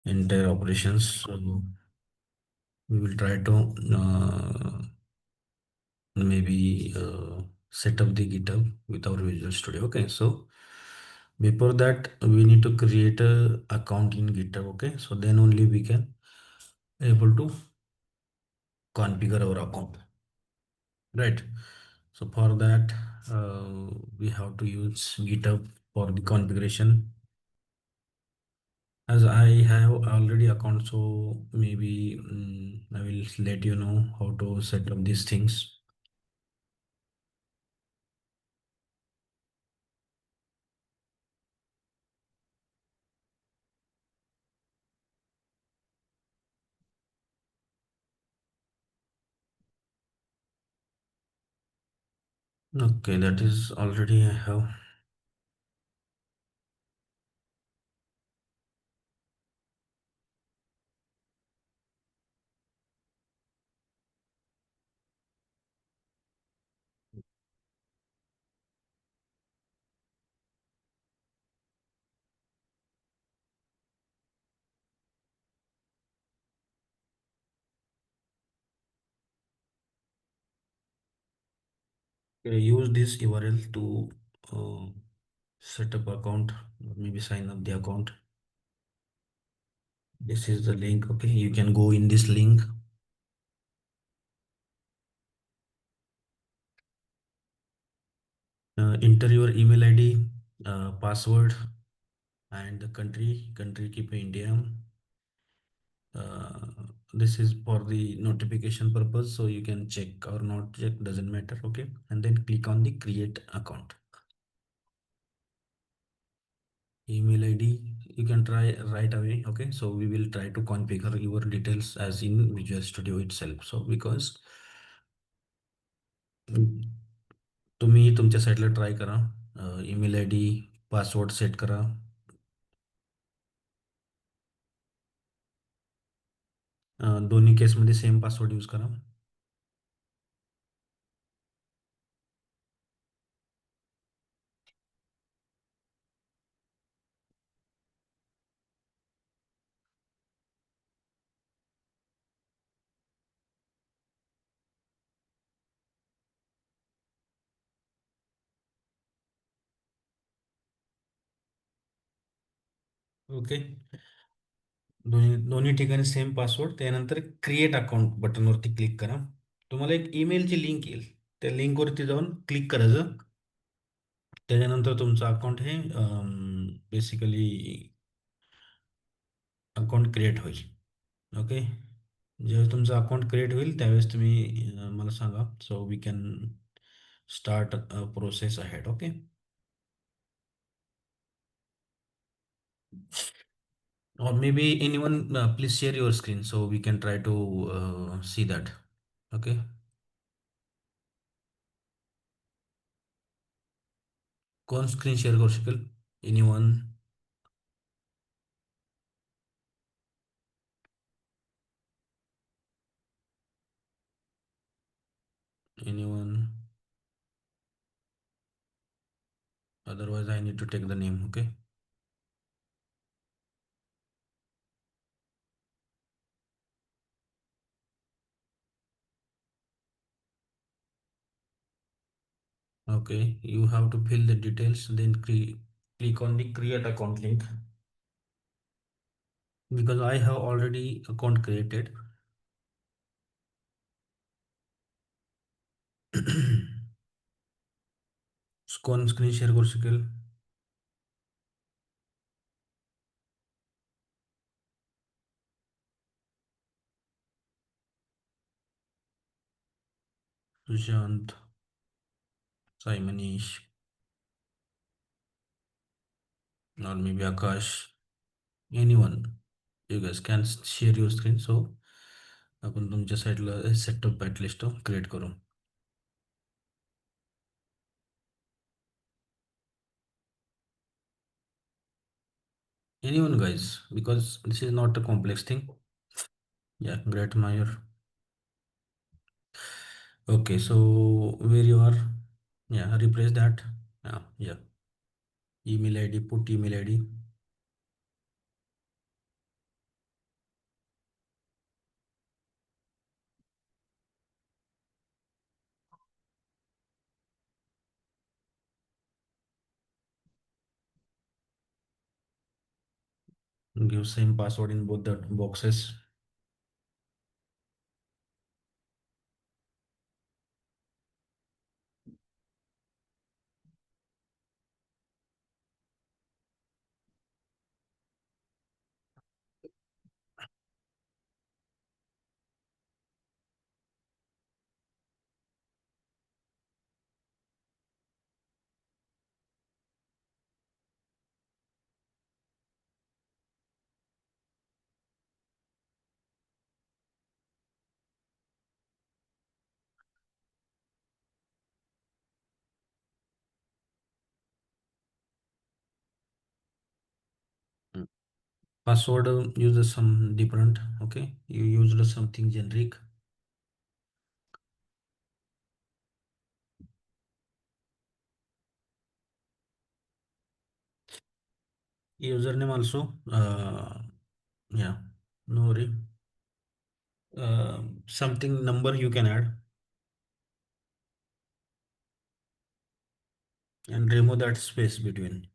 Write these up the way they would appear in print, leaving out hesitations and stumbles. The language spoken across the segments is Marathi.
entire operations. So we will try to maybe set up the GitHub with our Visual Studio. Okay, so before that we need to create a account in GitHub. Okay, so then only we can able to configure our account, right? So for that we have to use GitHub for the configuration. As I have already account, so maybe I will let you know how to set up these things. Okay, that is already I have. Use this URL to uh, set up account, maybe sign up the account. This is the link. Okay, you can go in this link. Enter your email ID, password, and the country keep India. uh, this is for the notification purpose, so you can check or not check, doesn't matter. Okay, and then click on the create account. Email ID you can try right away. Okay, so we will try to configure your details as in Visual Studio itself. So because तुम्ही तुमच्या साईडला ट्राय करा, email I D password set करा. दोन्ही केसमध्ये सेम पासवर्ड यूज करा. ओके, दोन्ही दोन्ही ठिकाणी सेम पासवर्ड. त्यानंतर क्रिएट अकाउंट बटनवरती क्लिक करा. तुम्हाला एक ईमेलची लिंक येईल, त्या लिंकवरती जाऊन क्लिक करायचं. त्याच्यानंतर तुमचं अकाउंट हे बेसिकली अकाउंट क्रिएट होईल. ओके, ज्यावेळेस तुमचं अकाउंट क्रिएट होईल त्यावेळेस तुम्ही मला सांगा, so we can start process ahead. Okay, or maybe anyone please share your screen so we can try to see that. Okay, कोण स्क्रीन शेअर करू शकेल? Anyone? Anyone? Otherwise I need to take the name. Okay, okay, you have to fill the details, then click on the create account link. Because I have already account created. कोण स्क्रीन शेअर करू शकेल? Sushant, Sai Manish, or maybe Akash, anyone. You guys can share your screen, so आपण तुमच्या साईडला सेटअप ॲटलिस्ट क्रिएट करू. Anyone guys, because this is not a complex thing. Yeah, great Mayor. Okay, so where you are? Yeah, replace that. Yeah. Email ID, put email ID. Give same password in both the boxes. Mm. Password uses some different. Okay, you used something generic. Username also. Yeah, no worry. Something number you can add and remove that space between.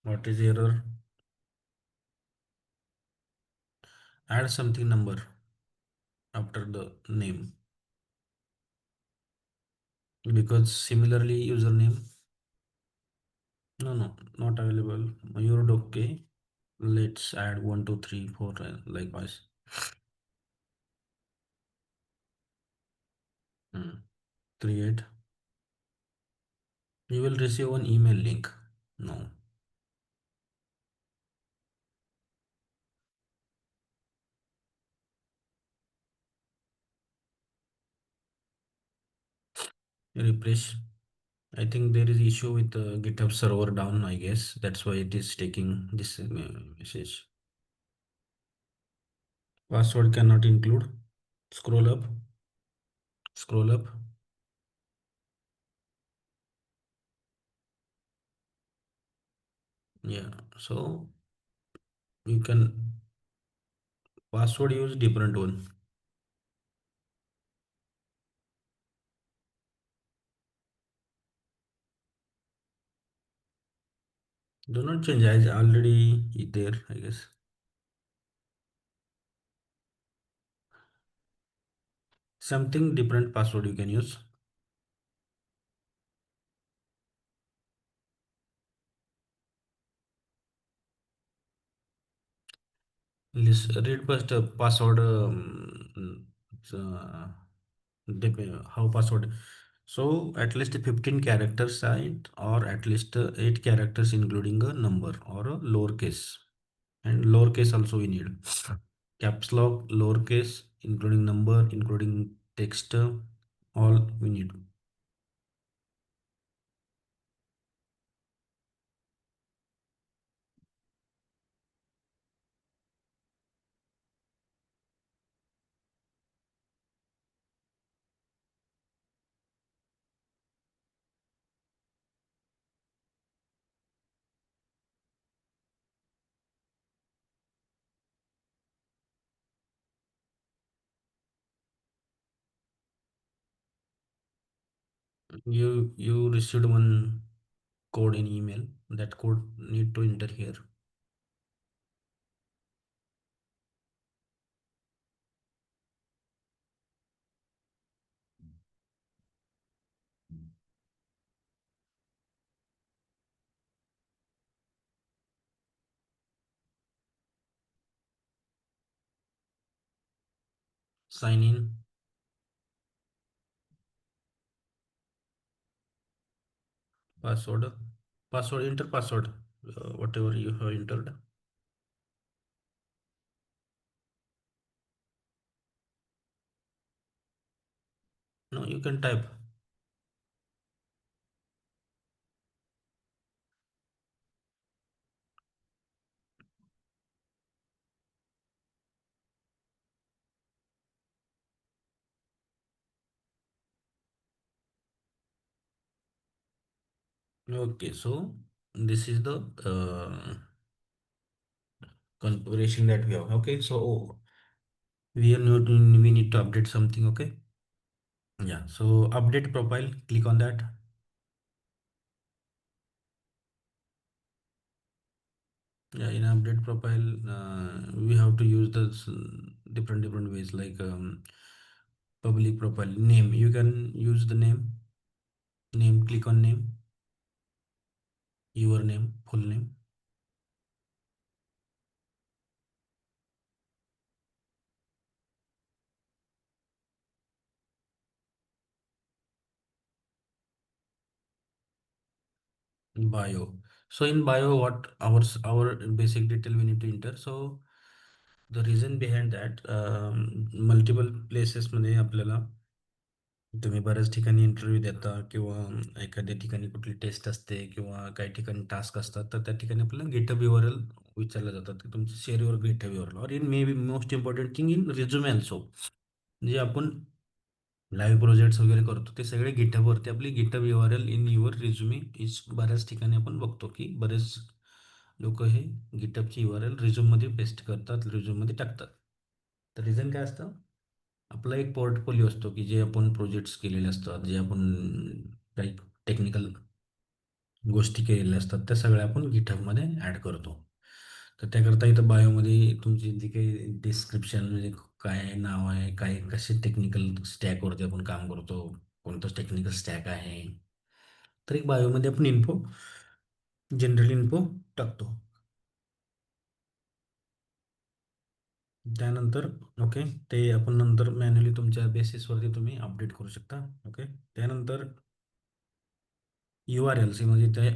What is error? Add something number after the name, because similarly username. No, no, not available. You're okay. Let's add 1 2 3 4 likewise. Hmm. Create. You will receive an email link. No. Refresh. I think there is issue with GitHub server down, I guess. That's why it is taking this message. Password cannot include. Scroll up. Scroll up. Yeah. So you can password use different one. Do not change. I already there, I guess. Something different password you can use. List read first password. How password. So at least 15 characters side, or at least 8 characters including a number or a lowercase. And lowercase also we need. Caps lock, lowercase, including number, including text, all we need. You received one code in email. That code need to enter here. Sign in. Password. Password. Enter password. Whatever you have entered. No, you can type. Okay, so this is the configuration that we have. Okay, so we need to update something. Okay, yeah, so update profile, click on that. Yeah, in update profile, we have to use this different ways, like public profile name. You can use the name, click on name, your name, full name. Bio. So in bio, what our basic detail we need to enter. So the reason behind that, multiple places मध्ये आपल्याला, तुम्ही बऱ्याच ठिकाणी इंटरव्ह्यू देता किंवा एखाद्या ठिकाणी कुठली टेस्ट असते किंवा काही ठिकाणी टास्क असतात, तर त्या ठिकाणी आपल्याला गिटहब युआरएल विचारलं जातात की तुमचं शेअर युअर गिटहब युआरएल, और in may be most important thing in resume also. जे आपण लाईव्ह प्रोजेक्ट्स वगैरे करतो ते सगळे गिटहबवरती आपली GitHub URL in your resume is, बऱ्याच ठिकाणी आपण बघतो की बरेच लोक हे गिटहबची युआरएल रिझ्यूममध्ये पेस्ट करतात, रिझ्यूममध्ये टाकतात. तर रिझन काय असतं, आपला एक पोर्टफोलिओ असतो की जे आपण प्रोजेक्ट्स केलेले असतात, जे आपण काही टेक्निकल गोष्टी केलेल्या असतात, त्या सगळ्या आपण गिटहबमध्ये ॲड करतो. तर त्याकरता इथं बायोमध्ये तुमची जी काही डिस्क्रिप्शन, म्हणजे काय नाव आहे, काय कसे टेक्निकल स्टॅकवरती आपण काम करतो, कोणतं टेक्निकल स्टॅक आहे, तर एक बायोमध्ये आपण जनरल इन्फो टाकतो. त्यानंतर ओके, ते आपण नंतर मॅन्युअली तुमच्या बेसिसवरती तुम्ही अपडेट करू शकता. ओके, त्यानंतर URLs म्हणजे ते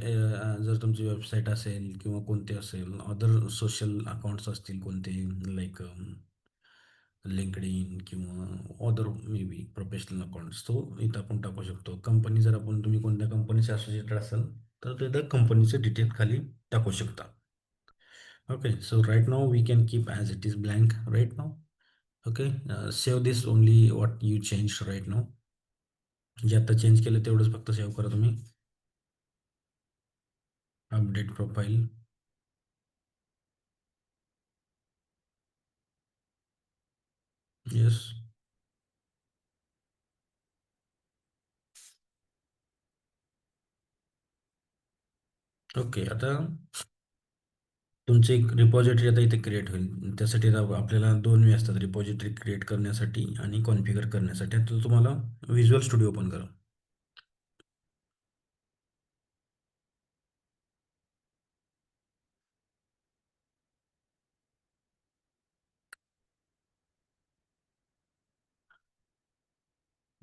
जर तुमची वेबसाईट असेल किंवा कोणते असेल अदर सोशल अकाउंट्स असतील कोणते, लाईक लिंक्डइन किंवा other may be professional accounts, तो इथं आपण टाकू शकतो. कंपनी, जर आपण तुम्ही कोणत्या कंपनीचे असोसिएटेड असाल तर तिथं कंपनीचे डिटेल खाली टाकू शकता. Okay, so right now we can keep as it is blank right now. Okay, save this only what you change right now. जे आता चेंज केलं तेवढंच फक्त सेव्ह करा तुम्ही. Update profile. येस. ओके, आता तुमची एक रिपॉझिटरी आता इथे क्रिएट होईल. त्यासाठी आता आपल्याला दोन वे असतात रिपॉझिटरी क्रिएट करण्यासाठी आणि कॉन्फिगर करण्यासाठी. आता तुम्हाला व्हिज्युअल स्टुडिओ ओपन करा.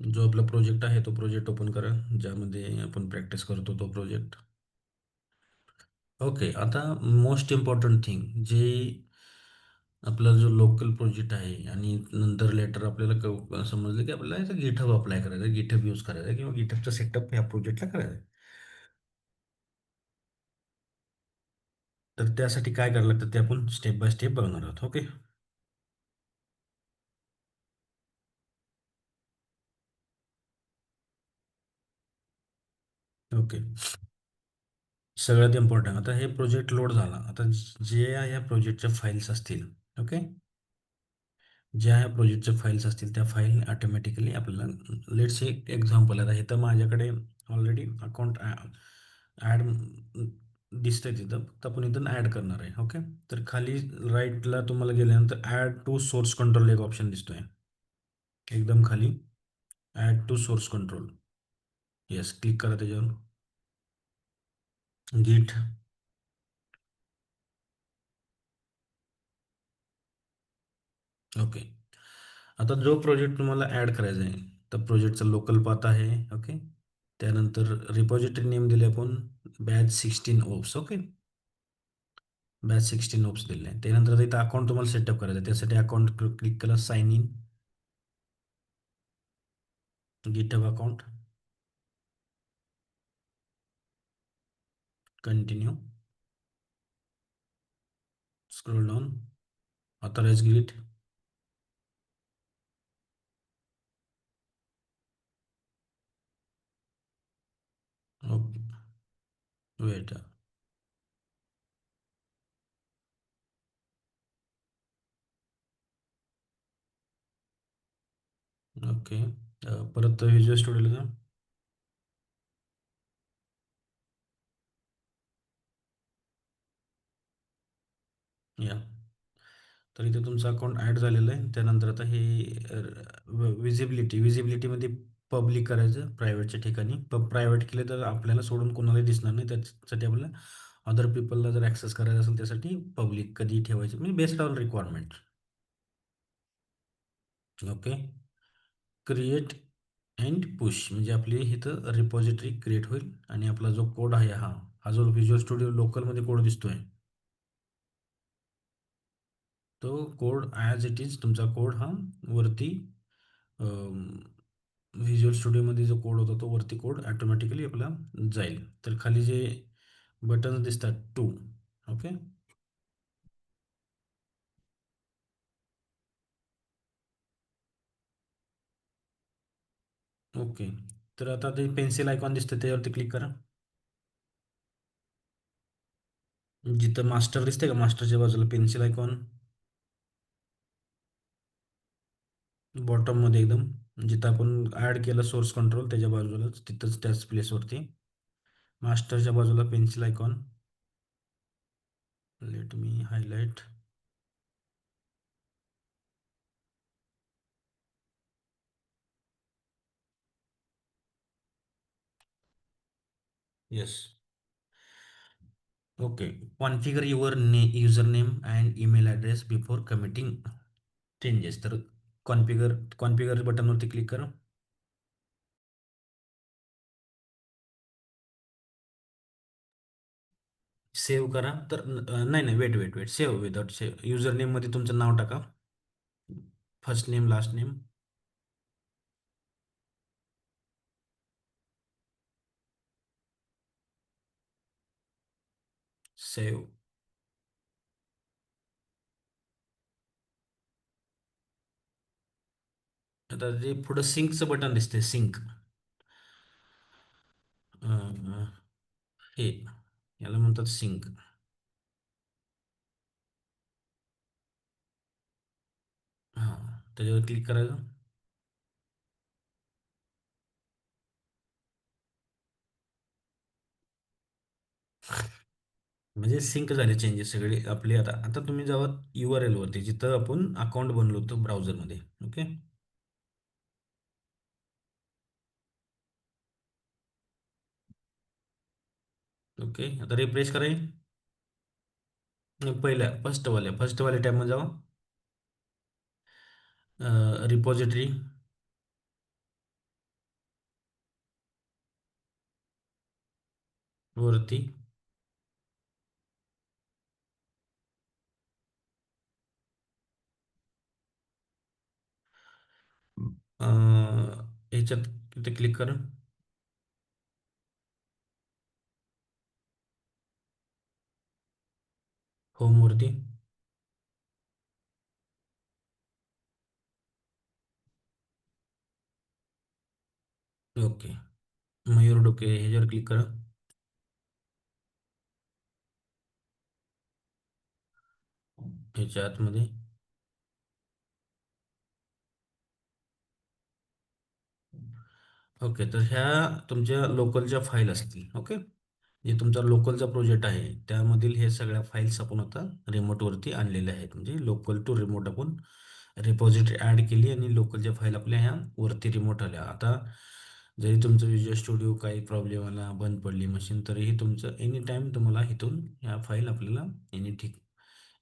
जो आपला प्रोजेक्ट आहे तो प्रोजेक्ट ओपन करा, ज्यामध्ये आपण प्रॅक्टिस करतो तो प्रोजेक्ट. ओके, आता मोस्ट इम्पॉर्टंट थिंग, जे आपला जो लोकल प्रोजेक्ट आहे आणि नंतर लेटर आपल्याला समजलं की आपल्याला याचा गिटहब अप्लाय करायचा आहे, गिटहब यूज करायचा आहे किंवा गिटहबचा सेटअप ह्या प्रोजेक्टला करायचा आहे. तर त्यासाठी काय करायला लागतं ते आपण स्टेप बाय स्टेप बघणार आहोत. ओके. ओके, सगळ्यात इम्पॉर्टंट, आता हे प्रोजेक्ट लोड झाला. आता जे या प्रोजेक्टच्या फाईल्स असतील, ओके, ज्या ह्या प्रोजेक्टच्या फाईल्स असतील त्या फाईल ऑटोमॅटिकली आपल्याला, लेट्स एक एक्झाम्पल, आता हे तर माझ्याकडे ऑलरेडी अकाउंट ॲड दिसतंय तिथं, फक्त आपण इथून ॲड करणार आहे. ओके, तर खाली राईटला तुम्हाला गेल्यानंतर ॲड टू सोर्स कंट्रोल एक ऑप्शन दिसतोय एकदम खाली, add to source control. Yes, click करा त्याच्यावर. गिट. ओके, आता जो प्रोजेक्ट तुम्हाला ॲड करायचा आहे, तर प्रोजेक्टचा लोकल पाथ आहे. ओके, त्यानंतर रिपॉझिटरी नेम दिले आपण batch 16 ops. Okay, batch 16 ops दिले आहे. त्यानंतर आता इथं अकाउंट तुम्हाला सेटअप करायचं आहे. त्यासाठी अकाउंट क्लिक केला, sign in, GitHub account, continue, scroll down, authorize git. Okay, wait. Okay. परत व्हिज्युअल स्टुडिओला जा. या. तर इथे तुमचं अकाउंट ॲड झालेलं आहे. त्यानंतर आता हे विजिबिलिटीमध्ये पब्लिक करायचं प्रायव्हेटच्या ठिकाणी. प्रायव्हेट केलं तर आपल्याला सोडून कोणालाही दिसणार नाही. त्यासाठी आपल्याला अदर पीपलला जर ॲक्सेस करायचं असेल त्यासाठी पब्लिक कधी ठेवायचं म्हणजे based on requirement. Okay. Create and push म्हणजे आपली इथं रिपॉझिटरी क्रिएट होईल आणि आपला जो कोड आहे हा जो व्हिज्युअल स्टुडिओ लोकलमध्ये कोड दिसतोय, तो कोड ॲज इट इज तुमचा कोड हा वरती व्हिज्युअल स्टुडिओमध्ये जो कोड होता तो वरती कोड ॲटोमॅटिकली आपला जाईल. तर खाली जे बटन्स दिसतात टू. ओके. ओके. तर आता ते पेन्सिल आयकॉन दिसतं त्याच्यावरती क्लिक करा. जिथं मास्टर दिसते का मास्टरच्या बाजूला पेन्सिल आयकॉन बॉटममध्ये एकदम जिथं आपण ॲड केलं सोर्स कंट्रोल त्याच्या बाजूलाच तिथंच त्याच प्लेसवरती मास्टरच्या बाजूला pencil icon. Let me highlight. Yes. Okay. Configure your user name and email address before committing changes. तर कॉन्फिगर बटनवरती क्लिक करा. सेव्ह करा. तर नाही नाही, wait wait wait, save without save user नेममध्ये तुमचं नाव टाका. First name last name. Save. आता जे पुढं सिंकचं बटन दिसते सिंक, हे याला म्हणतात सिंक. हां, त्याच्यावर क्लिक करायचं. म्हणजे सिंक झाले चेंजेस सगळे आपले. आता आता तुम्ही जेव्हा यू आर एलवरती जिथं आपण अकाउंट बनलो होतो ब्राउझरमध्ये. ओके. ओके. आता रिफ्रेश कराय. पहिल्या फर्स्टवाल्या टॅबमध्ये जावा. रिपॉझिटरी. वरती. ह्याच्यात तिथे क्लिक करा. होमवरती. ओके. मयूर डोके ह्याच्यावर क्लिक करा. ह्याच्या आतमध्ये. ओके. तर ह्या तुमच्या लोकलच्या फाईल असतील. ओके. जे तुमचा लोकलचा प्रोजेक्ट आहे त्यामधील हे सगळ्या फाईल्स आपण आता रिमोटवरती आणलेल्या आहेत. म्हणजे लोकल टू रिमोट आपण रिपॉझिटरी ॲड केली आणि लोकलच्या फाईल आपल्या ह्या वरती रिमोट आल्या. आता जरी तुमचं विज्युअल स्टुडिओ काही प्रॉब्लेम आला, बंद पडली मशीन, तरीही तुमचं एनी टाईम तुम्हाला इथून ह्या फाईल आपल्याला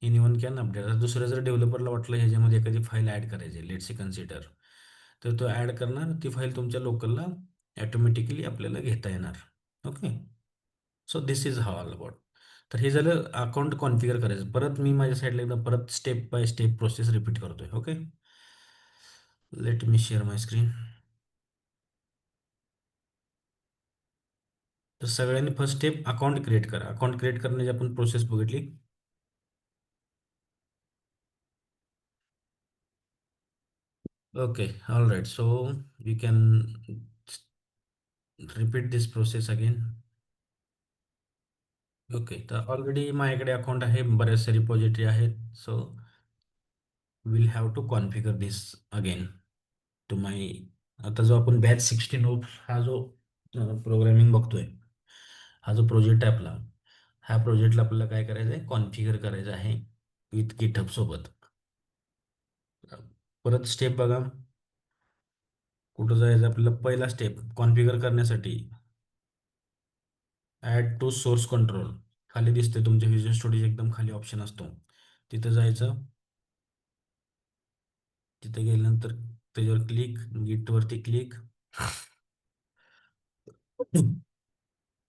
एनी वन कॅन अपडेट. आता दुसऱ्या जर डेव्हलपरला वाटलं ह्याच्यामध्ये एखादी फाईल ॲड करायची, लेट्स से कन्सिडर, तर तो ॲड करणार. ती फाईल तुमच्या लोकलला ॲटोमॅटिकली आपल्याला घेता येणार. Okay. So this is how all about. तर हे झालं अकाउंट कॉन्फिगर करायचं. परत मी माझ्या साईडला एकदा परत step by step process repeat करतोय. Okay. Let me share my screen. तर सगळ्यांनी फर्स्ट स्टेप अकाउंट क्रिएट करा. अकाउंट क्रिएट करण्याची आपण प्रोसेस बघितली. Okay. All right. So we can repeat this process again. Okay. तर ऑलरेडी माझ्याकडे अकाउंट आहे, बऱ्याचशा रिपॉझिटरी आहेत. So will have to configure this again. तुम्ही आता जो आपण बॅच 16 हा जो प्रोग्रामिंग बघतोय, हा जो प्रोजेक्ट आहे आपला, ह्या प्रोजेक्टला आपल्याला काय करायचं आहे, कॉन्फिगर करायचं आहे विथ गिटहब सोबत. परत स्टेप बघा, कुठं जायचं आपल्याला, पहिला स्टेप कॉन्फिगर करण्यासाठी ॲड टू सोर्स कंट्रोल, खाली दिसते तुमच्या व्हिज्युअल स्टुडिओ एकदम खाली ऑप्शन असतो, तिथं जायचं. तिथे गेल्यानंतर त्याच्यावर क्लिक, गिटवरती क्लिक.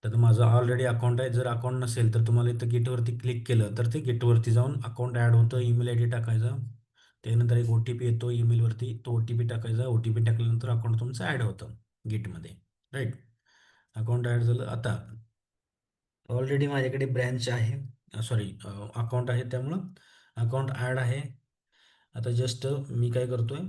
तर माझं ऑलरेडी अकाउंट आहे, जर अकाउंट नसेल तर तुम्हाला इथं गिटवरती क्लिक केलं तर ते गिटवरती जाऊन अकाउंट ॲड होतं, ईमेल आय डी टाकायचा, त्यानंतर एक ओ टी पी येतो ईमेलवरती, तो ओ टी पी टाकायचा, ओ टी पी टाकल्यानंतर अकाउंट तुमचं ॲड होतं गिटमध्ये, राईट. अकाउंट ॲड झालं. आता ऑलरेडी माझ्याकडे ब्रँच आहे, सॉरी अकाउंट आहे, त्यामुळं अकाउंट ॲड आहे. आता जस्ट मी काय करतोय,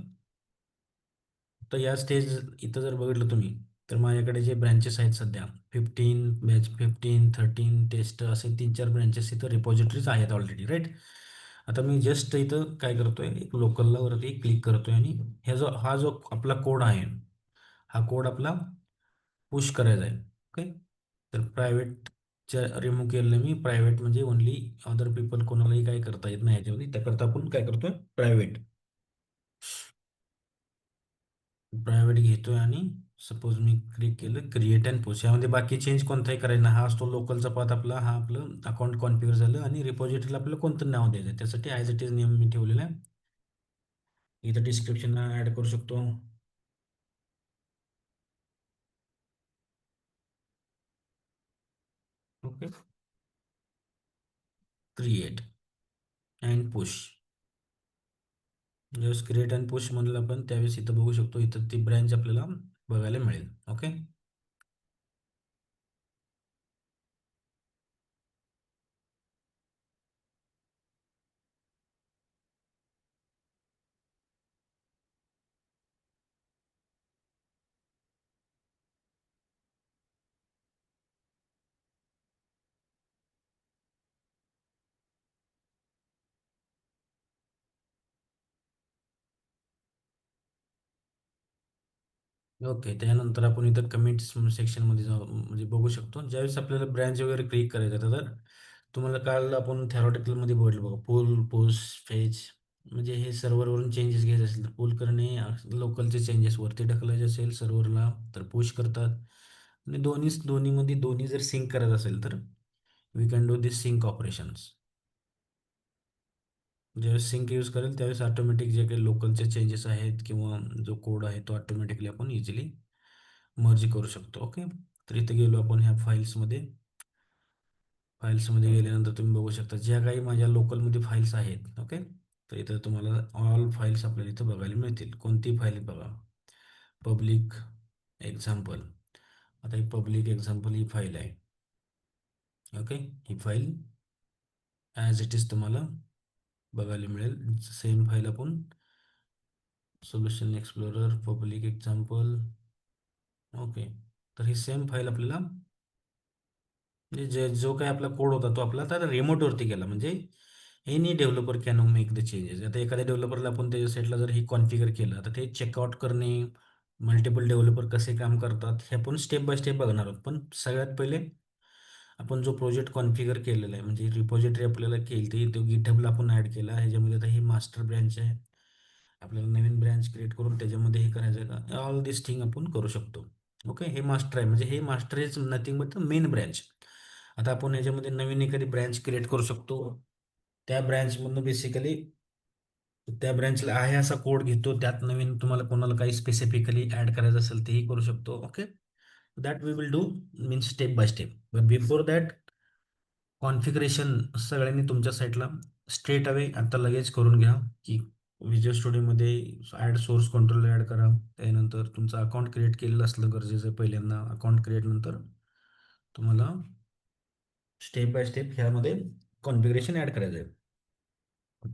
तर या स्टेज इथं जर बघितलं तुम्ही, तर माझ्याकडे जे ब्रँचेस आहेत सध्या 15, बॅच 15, 13, टेस्ट, असे 3-4 ब्रँचेस इथं रिपॉझिटरीज आहेत ऑलरेडी, राईट. आता मी जस्ट इथं काय करतोय, एक लोकलला वरती क्लिक करतोय आणि हा जो आपला कोड आहे, हा कोड आपला पुश करायचा आहे. ओके. तर प्रायव्हेटच्या रिमूव्ह केलेलं मी, प्रायव्हेट म्हणजे ओनली अदर पीपल, कोणालाही काय करता येत नाही याच्यामध्ये, त्याकरता आपण काय करतोय, प्रायव्हेट प्रायव्हेट घेतोय. आणि सपोज मी क्लिक केलं क्रिएट अँड पुश, यामध्ये बाकी चेंज कोणताही करायचं नाही, हा असतो लोकलचा पाथ आपला, हा आपलं अकाउंट कॉन्फिगर झालं. आणि रिपॉझिटरीला आपल्याला कोणतं नाव द्यायचं आहे, त्यासाठी ॲज इट इज नेम मी ठेवलेला आहे. इथं डिस्क्रिप्शन ॲड करू शकतो. ओके. क्रिएट अँड पुश, ज्यावेळेस क्रिएट अँड पुश म्हणलं आपण, त्यावेळेस इथं बघू शकतो, इथं ती ब्रँच आपल्याला बघायला मिळेल. ओके. ओके, त्यानंतर आपण इथं कमेंट्स सेक्शनमध्ये जाऊ, म्हणजे बघू शकतो, ज्यावेळेस आपल्याला ब्रँच वगैरे क्लिक करायचं आहे, तर तुम्हाला काल आपण थेरॉटिकलमध्ये बघितलं बघा, पुल, पुश, फेच, म्हणजे हे सर्व्हरवरून चेंजेस घ्यायचे असेल तर पुल करणे, लोकलचे चेंजेस वरती ढकलायचे असेल सर्व्हरला तर पुश करतात. आणि दोन्हीमध्ये दोन्ही जर सिंक करायचं असेल तर we can do this sync operations. ज्यावेळेस सिंक यूज करेल त्यावेळेस ऑटोमॅटिक जे काही लोकलचे चेंजेस आहेत किंवा जो कोड आहे तो ऑटोमॅटिकली आपण इझिली मर्ज करू शकतो. ओके. तर इथे गेलो आपण ह्या फाईल्समध्ये. फाईल्समध्ये गेल्यानंतर तुम्ही बघू शकता ज्या काही माझ्या लोकलमध्ये फाईल्स आहेत. ओके. तर इथं तुम्हाला ऑल फाईल्स आपल्याला इथं बघायला मिळतील. कोणती फाईल बघा, पब्लिक एक्झाम्पल. आता ही पब्लिक एक्झाम्पल ही फाईल आहे. Okay. He file as it is तुम्हाला बघायला मिळेल. सेम फाईल आपण solution explorer public example. Okay. तर ही सेम फाईल आपल्याला, म्हणजे जो काही आपला कोड होता तो आपला आता रिमोटवरती गेला, म्हणजे any developer can make the changes. आता एखाद्या डेव्हलपरला आपण त्याच्या साईडला जर हे कॉन्फिगर केलं तर ते चेकआउट करणे, मल्टिपल डेव्हलपर कसे काम करतात हे आपण स्टेप बाय स्टेप बघणार आहोत. पण सगळ्यात पहिले आपण जो प्रोजेक्ट कॉन्फिगर केलेला आहे, म्हणजे रिपॉझिटरी आपल्याला केली ती, तो गिटहबला आपण ॲड केला, ह्याच्यामध्ये आता ही मास्टर ब्रँच आहे, आपल्याला नवीन ब्रँच क्रिएट करून त्याच्यामध्ये हे करायचं आहे का, ऑल दिस थिंग आपण करू शकतो. ओके. हे मास्टर आहे, म्हणजे हे master is nothing but the main branch. आता आपण ह्याच्यामध्ये नवीन एखादी ब्रँच क्रिएट करू शकतो, त्या ब्रँचमधनं बेसिकली त्या ब्रँचला आहे असा कोड घेतो, त्यात नवीन तुम्हाला कोणाला काही स्पेसिफिकली ॲड करायचं असेल तेही करू शकतो. Okay. That we will do mean step by step. But before that configuration सगळ्यांनी तुमच्या साईटला स्ट्रेट अवे आता लगेच करून घ्या, की विज्युअल स्टुडिओमध्ये ॲड सोर्स कंट्रोल ॲड करा. त्यानंतर तुमचं अकाउंट क्रिएट केलेलं असलं गरजेचं आहे, पहिल्यांदा अकाउंट क्रिएट, नंतर तुम्हाला स्टेप बाय स्टेप ह्यामध्ये कॉन्फिगरेशन ॲड करायचं आहे.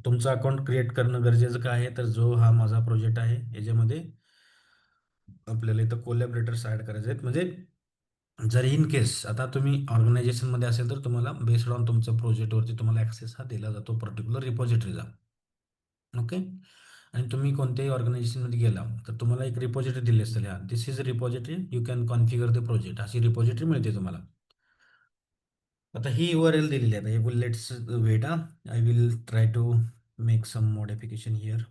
तुमचं अकाउंट क्रिएट करणं गरजेचं काय आहे, तर जो हा माझा प्रोजेक्ट आहे याच्यामध्ये आपल्याला इथं कोलॅबरेटर्स ॲड करायचे आहेत. म्हणजे जर इन केस आता तुम्ही ऑर्गनायझेशनमध्ये असेल तर तुम्हाला बेस्ड ऑन तुमच्या प्रोजेक्टवरती तुम्हाला ॲक्सेस हा दिला जातो पर्टिक्युलर रिपॉझिटरीचा. ओके. आणि तुम्ही कोणत्याही ऑर्गनायझेशनमध्ये गेला तर तुम्हाला एक रिपॉझिटरी दिली असेल, ह्या this is repository, you can configure the project, अशी रिपॉझिटरी मिळते तुम्हाला. आता ही URL दिलेली आहे. आता let's wait, I will try to make some modification here.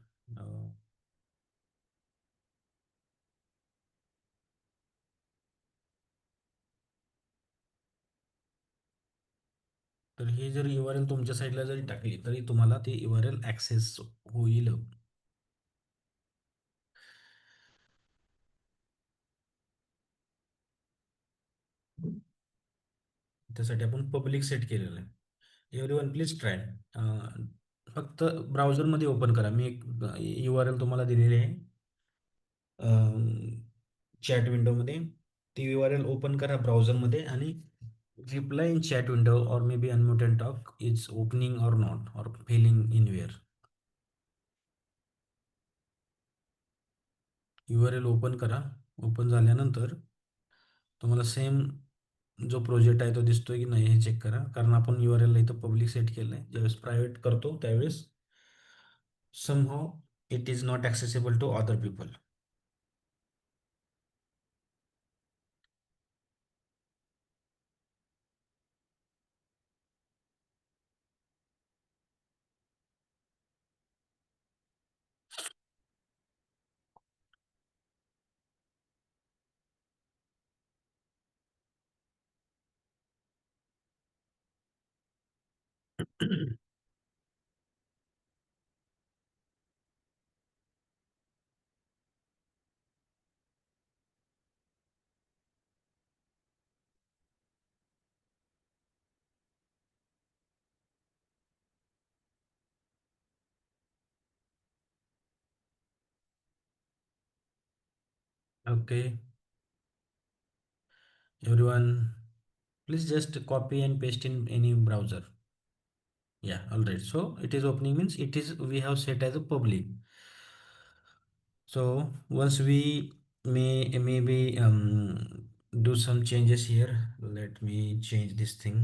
तर हे जर URL तुमच्या साईडला जरी टाकली तरी तुम्हाला ती URL ॲक्सेस होईल. त्यासाठी आपण पब्लिक सेट केलेलं आहे. Everyone please try. फक्त ब्राउझरमध्ये ओपन करा. मी एक URL तुम्हाला दिलेली आहे चॅट विंडोमध्ये. ती URL ओपन करा ब्राउझरमध्ये आणि reply in chat window or may be unmute and talk is opening or not or failing in where. URL open करा. ओपन झाल्यानंतर तुम्हाला सेम जो प्रोजेक्ट आहे तो दिसतोय की नाही हे चेक करा, कारण आपण URL इथं पब्लिक सेट केलं आहे. ज्यावेळेस प्रायव्हेट करतो त्यावेळेस somehow it is not accessible to other people. Okay, everyone, please just copy and paste in any browser. Yeah, all right. So it is opening means it is we have set as a public. So once we maybe do some changes here. Let me change this thing.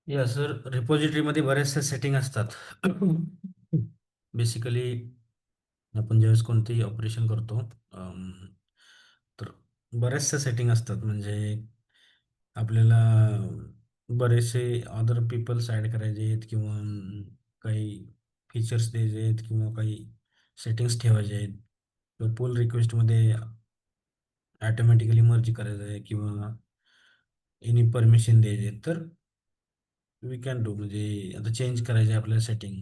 या सर, रिपॉझिटरीमध्ये बऱ्याचशा सेटिंग असतात. बेसिकली आपण ज्यावेळेस कोणतेही ऑपरेशन करतो तर बऱ्याचशा सेटिंग असतात. म्हणजे आपल्याला बरेचसे अदर पीपल्स ॲड करायचे आहेत किंवा काही फीचर्स द्यायचे आहेत किंवा काही सेटिंग्स ठेवायचे आहेत किंवा पुल रिक्वेस्टमध्ये ॲटोमॅटिकली मर्ज करायचं आहे किंवा एनी परमिशन द्यायचे आहेत, तर वी कॅन डू. म्हणजे आता चेंज करायचे आपल्याला सेटिंग,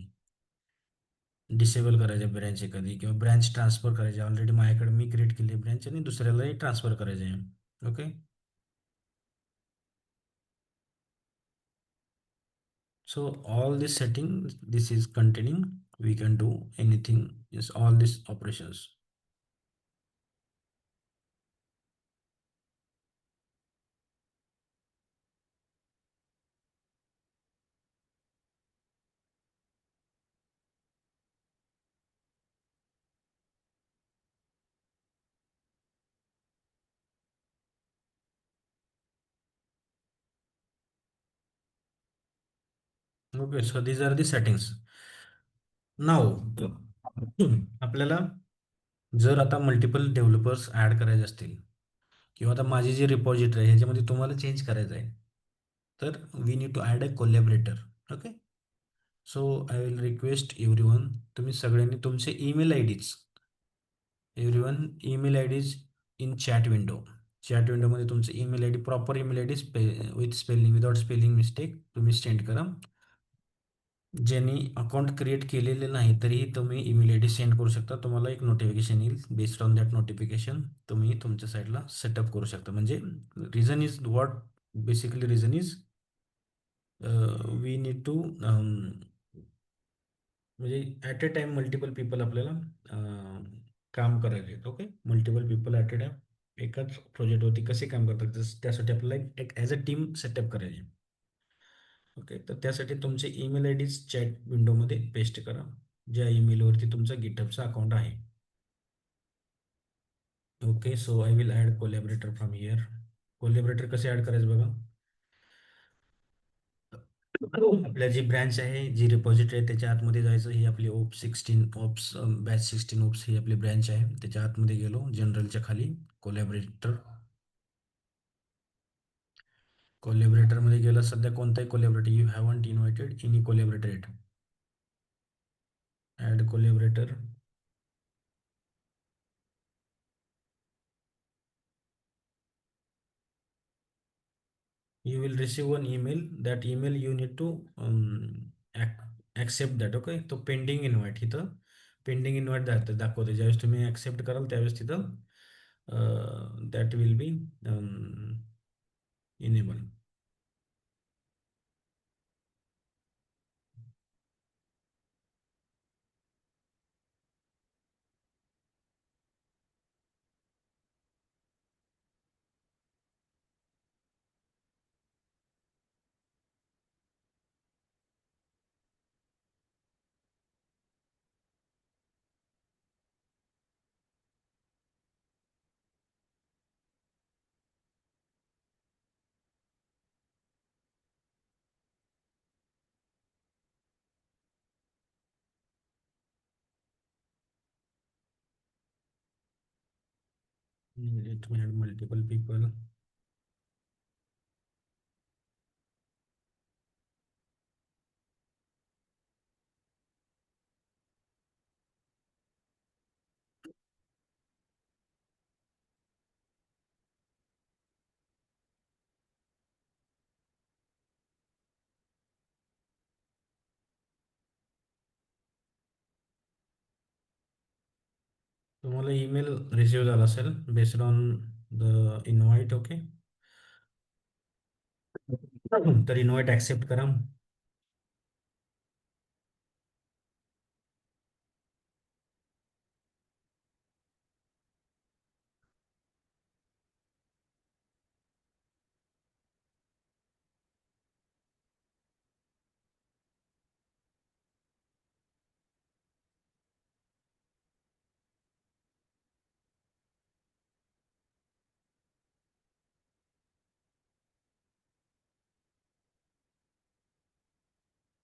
डिसेबल करायचे ब्रँच एखादी किंवा ब्रँच ट्रान्सफर करायचे. ऑलरेडी माझ्याकडे मी क्रिएट केली ब्रँच आणि दुसऱ्यालाही ट्रान्सफर करायचे आहे. Okay. So all this setting, this is containing, we can do anything, is all these operations. Okay, so these are the settings. Now आपल्याला जर आता मल्टिपल डेव्हलपर्स ॲड करायचे असतील किंवा आता माझी जी रिपॉझिटरी आहे ह्याच्यामध्ये तुम्हाला चेंज करायचं आहे, तर we need to add a collaborator. Okay, so I will request everyone, तुम्ही सगळ्यांनी तुमचे email I Ds, everyone email I Ds in chat window. Chat विंडोमध्ये तुमचं email I D, proper email I D with spelling, without spelling mistake तुम्ही सेंड करा. ज्यांनी अकाउंट क्रिएट केलेले नाही तरीही तुम्ही ईमेल आय डी सेंड करू शकता. तुम्हाला एक नोटिफिकेशन येईल. बेस्ड ऑन दॅट नोटिफिकेशन तुम्ही तुमच्या साईडला सेटअप करू शकता. म्हणजे reason is what, basically reason is we need to, म्हणजे at a time multiple people आपल्याला काम करायचे आहेत. Okay, multiple people at a time एकाच प्रोजेक्टवरती कसे काम करतात, त्यासाठी आपल्याला एक ॲज अ टीम सेटअप करायची. ओके, तर त्यासाठी तुमचे ईमेल आय डीज चॅट विंडोमध्ये पेस्ट करा, ज्या ईमेलवरती तुमचा गिटहबचा अकाउंट आहे. Okay, so I will add collaborator from here. Collaborator कसे ॲड करायचं बघा. आपल्या जी ब्रँच आहे, जी रिपॉझिटरी आहे, त्याच्या आतमध्ये जायचं. ही आपली ओप्स बॅच 16 ओप्स ही आपली ब्रँच आहे. त्याच्या आतमध्ये गेलो, जनरलच्या खाली कोलॅबरेटर. कोलॅबरेटरमध्ये गेलं, सध्या कोणताही collaborator you haven't invited any collaborator, add collaborator. You will receive one email. That email you need to accept that. Okay, तो पेंडिंग इन्व्हाइट, इथं पेंडिंग इन्व्हाइट दाखवते. ज्यावेळेस तुम्ही ॲक्सेप्ट कराल त्यावेळेस तिथं that will be enable. It may have multiple people. तुम्हाला ईमेल रिसीव्ह झाला असेल based on the invite. Okay, तर इन्व्हाइट ॲक्सेप्ट करा.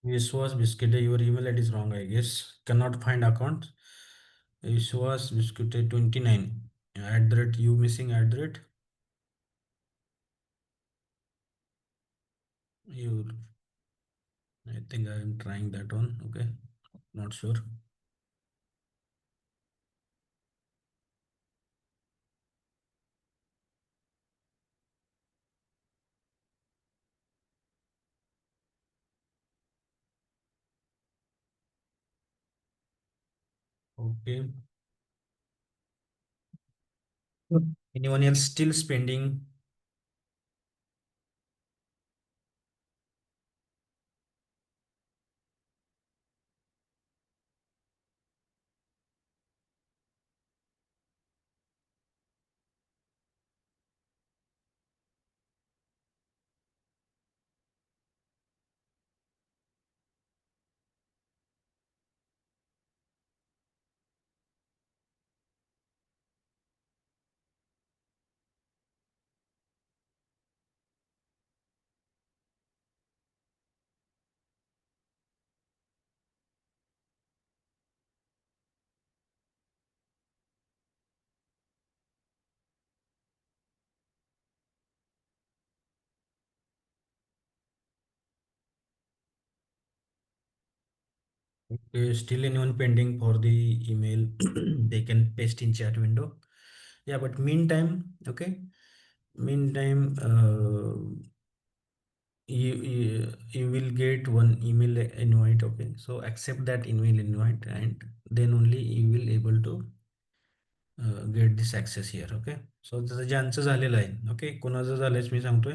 Vishwas Biscuit, your email ID is wrong, I guess. Cannot find account. Vishwas Biscuit 29. At the rate, you missing at the rate. You, I think I am trying that one. Okay, not sure. Okay. Anyone else still spending? Okay, still anyone pending for the email, they can paste in chat window. Yeah, but meantime, okay, meantime, you will get one email invite. Okay, so accept that email invite, and then only you will able to get this access here. Okay, so त्याचं ज्यांचं झालेलं आहे, ओके, कोणाचं झालंच मी सांगतोय.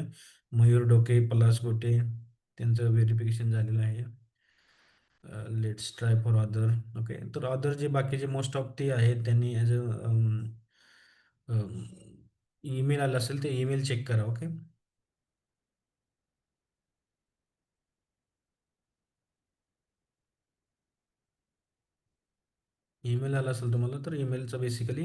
मयूर डोके, पलास गोटे, त्यांचं व्हेरिफिकेशन झालेलं आहे. Let's try for other. Okay, तर अदर जे बाकीचे मोस्ट ऑफ ते आहेत त्यांनी ॲज अ ईमेल आलं असेल ते ईमेल चेक करा. ओके, ईमेल आला असेल तुम्हाला तर ईमेलचं बेसिकली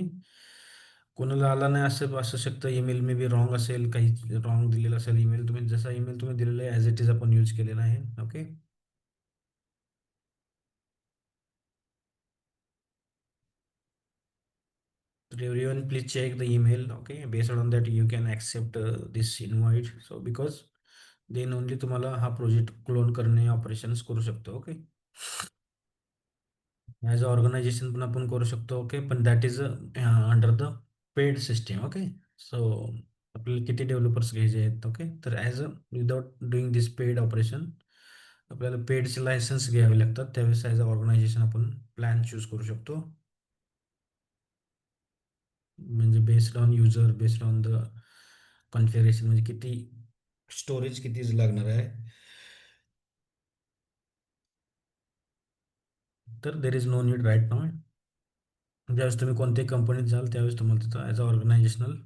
कोणाला आला नाही असं असू शकतं. ईमेल मे बी रॉंग असेल, काही रॉंग दिलेलं असेल ईमेल. तुम्ही जसा ईमेल तुम्ही दिलेला आहे ॲज इट इज आपण यूज केलेला आहे. Okay, so everyone please check the email. Okay, based on that you can accept this invite. So because then only तुम्हाला हा प्रोजेक्ट क्लोन करणे ऑपरेशन्स करू शकतो. ओके, ॲज अ ऑर्गनायझेशन पण आपण करू शकतो. ओके, पण that is under the paid system. Okay, so आपल्याला किती डेव्हलपर्स घ्यायचे आहेत. ओके, तर as a without doing this paid operation आपल्याला पेडचे लायसन्स घ्यावे लागतात. त्यावेळेस ॲज अ ऑर्गनायझेशन आपण प्लॅन चूज करू शकतो. म्हणजे based on user, based on the configuration, म्हणजे किती स्टोरेज किती लागणार आहे. तर there is no need right now. ज्यावेळेस तुम्ही कोणत्याही कंपनीत जाल त्यावेळेस तुम्हाला तिथं ॲज अ ऑर्गनायझेशनल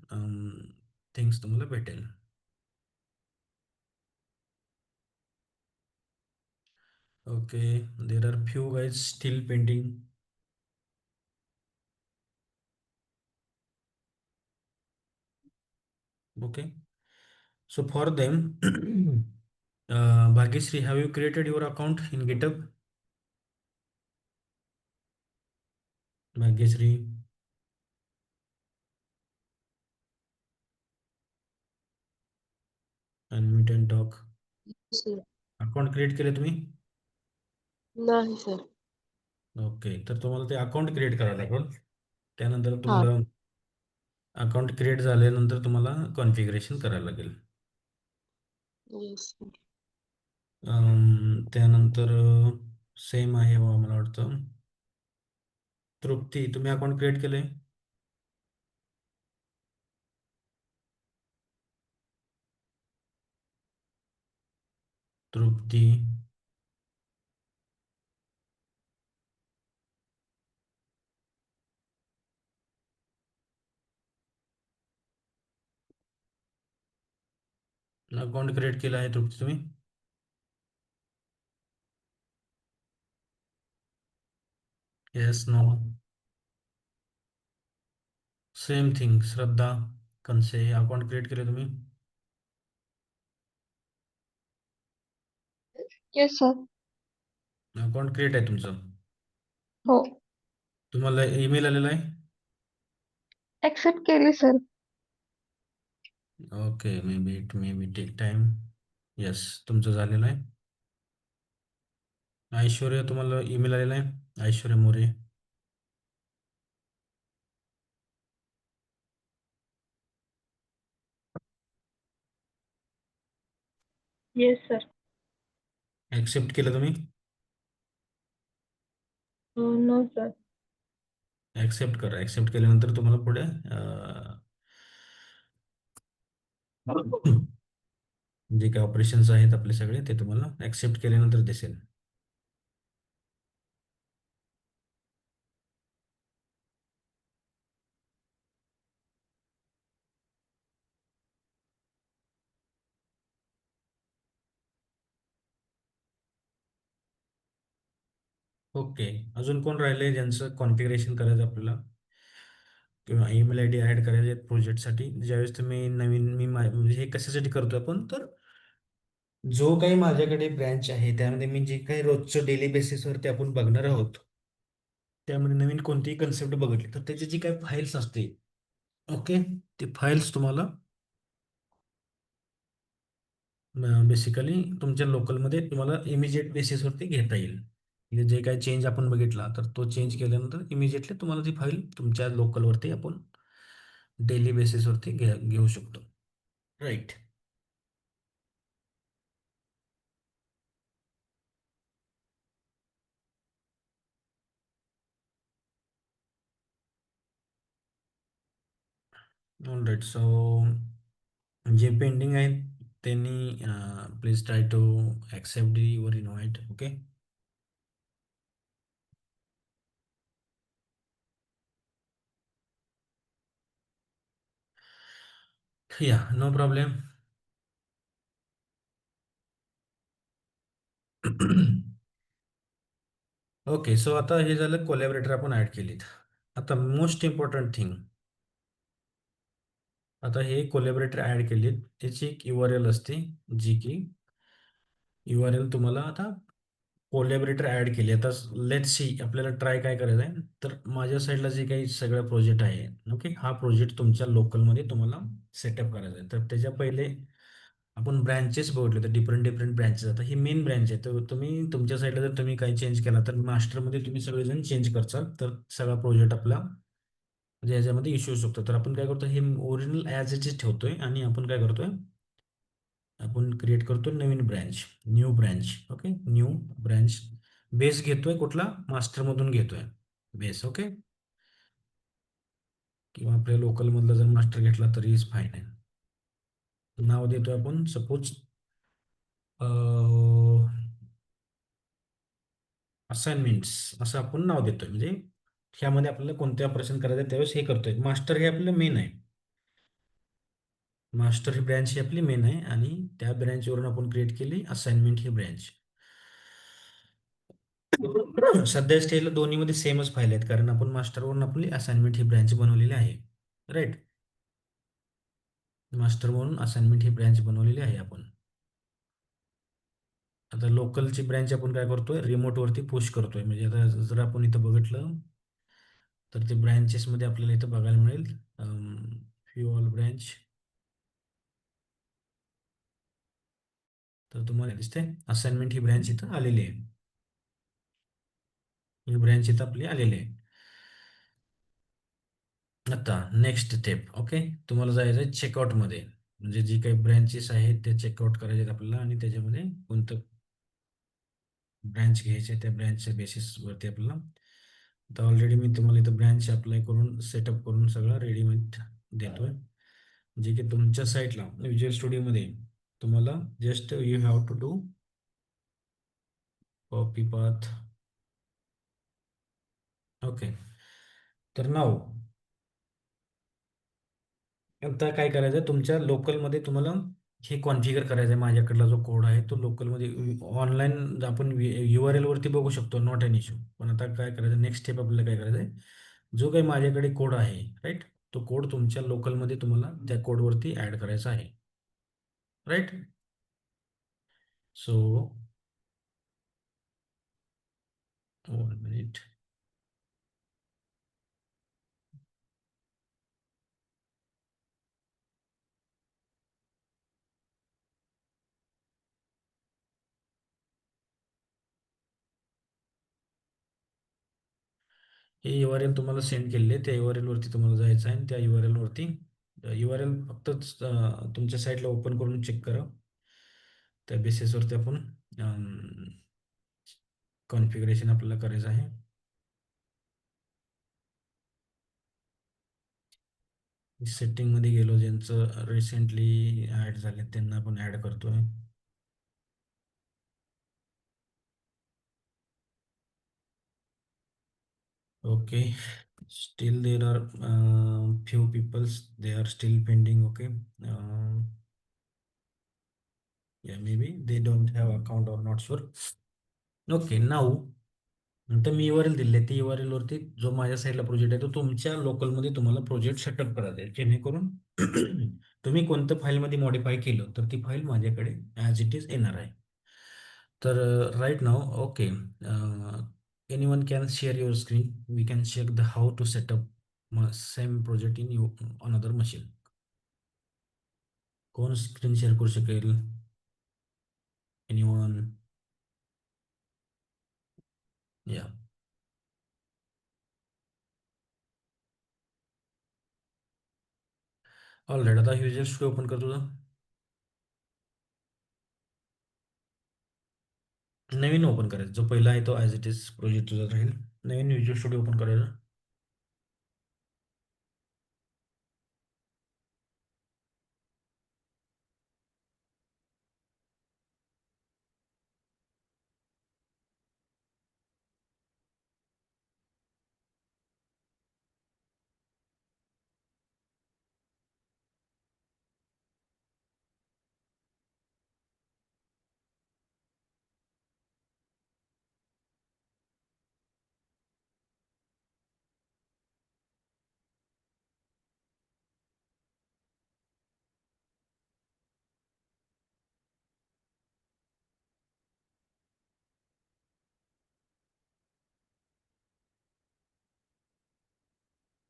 थिंग्स तुम्हाला भेटेल. Okay, there are few guys steel pending. Okay, so for them Bhagyashree, have you created your account in GitHub? Bhagyashree, unmute and talk. Sir. Account create केले तुम्ही? नाही सर. ओके, तर तुम्हाला ते अकाउंट क्रिएट करावं लागेल. त्यानंतर हा. तुम्हाला अकाउंट क्रिएट झाल्यानंतर तुम्हाला कॉन्फिगरेशन करायला लागेल. Yes sir. त्यानंतर सेम आहे बा मला वाटतं. तृप्ती, तुम्ही अकाउंट क्रिएट केलंय? तृप्ती, अकाउंट क्रिएट केलं आहे तृप्ती तुम्ही? Yes, no? Same thing. Shraddha Kanse, account create केले तुम्ही? Yes sir. अकाउंट क्रिएट आहे तुमचं? हो. तुम्हाला ईमेल आलेला आहे? ऍक्सेप्ट केली sir. Okay, may be take time. Yes, तुमचं झालेलं आहे. ऐश्वर्या, तुम्हाला ईमेल आलेला आहे? Aishwarya More. Yes sir. Accept केलं तुम्ही? No sir. ॲक्सेप्ट करा. ॲक्सेप्ट केल्यानंतर तुम्हाला पुढे जे काही ऑपरेशन्स आहेत आपले सगळे ते तुम्हाला ॲक्सेप्ट केल्यानंतर दिसेल. ओके, अजून कोण राहिले ज्यांचं कॉन्फिगरेशन करायचं आपल्याला किंवा ईमेल आय डी ॲड करायचे आहेत प्रोजेक्टसाठी? ज्यावेळेस तुम्ही नवीन म्हणजे हे कशासाठी करतो आपण, तर जो काही माझ्याकडे ब्रँच आहे त्यामध्ये मी जे काही रोजचं डेली बेसिसवरती आपण बघणार आहोत, त्यामध्ये नवीन कोणतीही कन्सेप्ट बघितली तर त्याची जी काही फाईल्स असते, ओके, ते फाईल्स तुम्हाला बेसिकली तुमच्या लोकलमध्ये तुम्हाला इमिजिएट बेसिसवरती घेता येईल. म्हणजे जे काही चेंज आपण बघितला तर तो चेंज केल्यानंतर इमिजिएटली तुम्हाला ती फाईल तुमच्या लोकलवरती आपण डेली बेसिसवरती घेऊ शकतो. राईट. All right. सो जे पेंडिंग आहेत त्यांनी please try to accept your invite. Okay. Yeah no problem. Okay. So आता हे झालं कोलॅबरेटर आपण ऍड केलीत. आता मोस्ट इम्पॉर्टंट थिंग, आता हे कोलॅबरेटर ऍड केलीत त्याची एक URL असते, जी की URL तुम्हाला आता कोलॅबरेटर ऍड केली. आता लेट्स सी आपल्याला ट्राय काय करायचं आहे. तर माझ्या साईडला जे काही सगळं प्रोजेक्ट आहे, ओके, हा प्रोजेक्ट तुमच्या लोकलमध्ये तुम्हाला सेटअप करायचा आहे. तर त्याच्या पहिले आपण ब्रँचेस बघितले तर डिफरंट डिफरंट ब्रँचेस. आता ही मेन ब्रँच आहे, तर तुम्ही तुमच्या साईडला जर तुम्ही काही चेंज केला तर मास्टरमध्ये तुम्ही सगळेजण चेंज करचाल तर सगळा प्रोजेक्ट आपला म्हणजे याच्यामध्ये इश्यू शकतो. तर आपण काय करतो, हे ओरिजिनल ॲज इट इज ठेवतोय आणि आपण काय करतोय, आपण क्रिएट करतो नवीन branch, new branch. Okay, new branch. Base घेतोय कुठला, मास्टरमधून घेतोय बेस. ओके, किंवा आपल्या लोकलमधला जर मास्टर घेतला तरी फाईन आहे. नाव देतोय आपण सपोज असाइनमेंट्स असं आपण नाव देतोय. म्हणजे ह्यामध्ये आपल्याला कोणते ऑपरेशन करायचं आहे त्यावेळेस हे करतोय. मास्टर हे आपलं मेन आहे. मास्टर ही ब्रँच ही आपली मेन आहे आणि त्या ब्रँचवरून आपण क्रिएट केली असाइनमेंट ही ब्रँच. सध्या स्टेजला दोन्हीमध्ये सेमच फाईल आहेत कारण आपण मास्टरवरून आपली असाइनमेंट ही ब्रँच बनवलेली आहे. राईट. मास्टर म्हणून असाइनमेंट ही ब्रँच बनवलेली आहे आपण. आता लोकलची ब्रँच आपण काय करतोय, रिमोटवरती पुश करतोय. म्हणजे आता जर आपण इथं बघितलं तर ते ब्रँचेसमध्ये आपल्याला इथं बघायला मिळेल फ्यू ऑल ब्रँच. तर तुम्हाला दिसते असाइनमेंट ही ब्रँच इथं आलेली आहे. ही ब्रँच इथं आपली आलेली आहे. आता नेक्स्ट स्टेप. ओके, तुम्हाला जायचं आहे चेकआउटमध्ये. म्हणजे जी काही ब्रँचेस आहेत त्या चेकआउट करायचे आहेत आपल्याला आणि त्याच्यामध्ये कोणतं ब्रँच घ्यायचे त्या ब्रँचच्या बेसिसवरती आपल्याला. तर ऑलरेडी मी तुम्हाला इथं ब्रँच अप्लाय करून सेटअप करून सगळं रेडीमेड देतोय. जे की तुमच्या साईटला विज्युअल स्टुडिओमध्ये तुम्हाला just you have to do copy path. Okay. तर नाव आता काय करायचं आहे, तुमच्या लोकलमध्ये तुम्हाला हे कॉन्फिगर करायचं आहे. माझ्याकडला जो कोड आहे तो लोकलमध्ये ऑनलाईन आपण URL वरती बघू शकतो, नॉट एन इश्यू. पण आता काय करायचं, नेक्स्ट स्टेप आपल्याला काय करायचं आहे, जो काही माझ्याकडे कोड आहे राईट, तो कोड तुमच्या लोकलमध्ये तुम्हाला त्या कोडवरती ॲड करायचा आहे. राईट. So 1 minute. हे URL तुम्हाला सेंड केलेले, त्या URL वरती तुम्हाला जायचं आहे आणि त्या URL वरती URL फक्त तुमच्या साईटला ओपन करून चेक करा. त्या बेसिसवरती आपण कॉन्फिगरेशन आपल्याला करायचं आहे. सेटिंगमध्ये गेलो, ज्यांचं रिसेंटली ॲड झाले त्यांना आपण ॲड करतोय. Okay. Still there are few peoples they are still pending. Okay. Yeah may be they don't have account or not sure. Okay. Now नंतर मी URL दिले, ती URL वरती जो माझ्या साईडला प्रोजेक्ट आहे तो तुमच्या लोकलमध्ये तुम्हाला प्रोजेक्ट सेटअप करायचा आहे, जेणेकरून तुम्ही कोणत्या फाईलमध्ये मॉडिफाय केलं तर ती फाईल माझ्याकडे ॲज इट इज येणार आहे. तर right now okay, anyone can share your screen. We can check the how to setup same project in you another machine. कोण स्क्रीन शेअर करू शकेल? एनीवन? या ऑलराईट. आता व्हिज्युअल स्टुडिओ ओपन कर तुझं. नवीन ओपन करायचं, जो पहिला आहे तो ॲज इट इज प्रोजेक्ट तुझा राहील. नवीन व्हिज्युअल स्टुडिओ ओपन करायचा.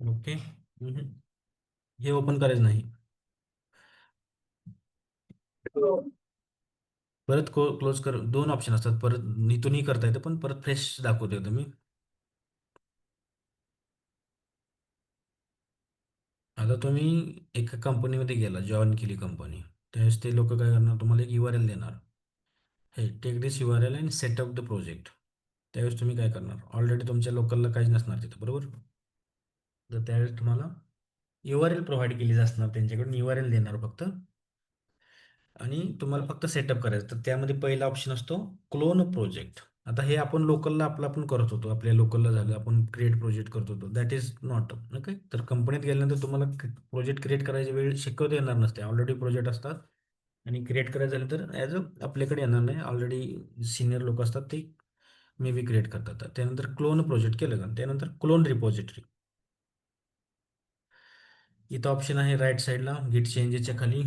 ओके. हे ओपन करायचं नाही. परत क्लोज कर. दोन ऑप्शन असतात, परत इथूनही करता येतं पण परत फ्रेश दाखवते तुम्ही. आता तुम्ही एका कंपनीमध्ये गेला, जॉईन केली कंपनी, त्यावेळेस ते लोक काय करणार, तुम्हाला एक URL देणार. हे टेक दिस URL आणि सेटअप द प्रोजेक्ट. त्यावेळेस तुम्ही काय करणार, ऑलरेडी तुमच्या लोकलला काहीच नसणार तिथं, बरोबर. तर त्यावेळेस तुम्हाला URL प्रोव्हाइड केली असणार, त्यांच्याकडून URL देणार फक्त. आणि तुम्हाला फक्त सेटअप करायचं. तर त्यामध्ये पहिला ऑप्शन असतो क्लोन प्रोजेक्ट. आता हे आपण लोकलला आपलं आपण करत होतो, आपल्या लोकलला झालं, आपण क्रिएट प्रोजेक्ट करत होतो, दॅट इज नॉट ओके. तर कंपनीत गेल्यानंतर तुम्हाला प्रोजेक्ट क्रिएट करायची वेळ शिकवता येणार नसते, ऑलरेडी प्रोजेक्ट असतात. आणि क्रिएट करायचं झालं तर ॲज अ आपल्याकडे येणार नाही, ऑलरेडी सिनियर लोक असतात ते मे बी क्रिएट करतात. तर त्यानंतर क्लोन प्रोजेक्ट केलं का, त्यानंतर क्लोन रिपॉझिटरी. इथं ऑप्शन आहे राईट साईडला गिट चेंजेसच्या खाली.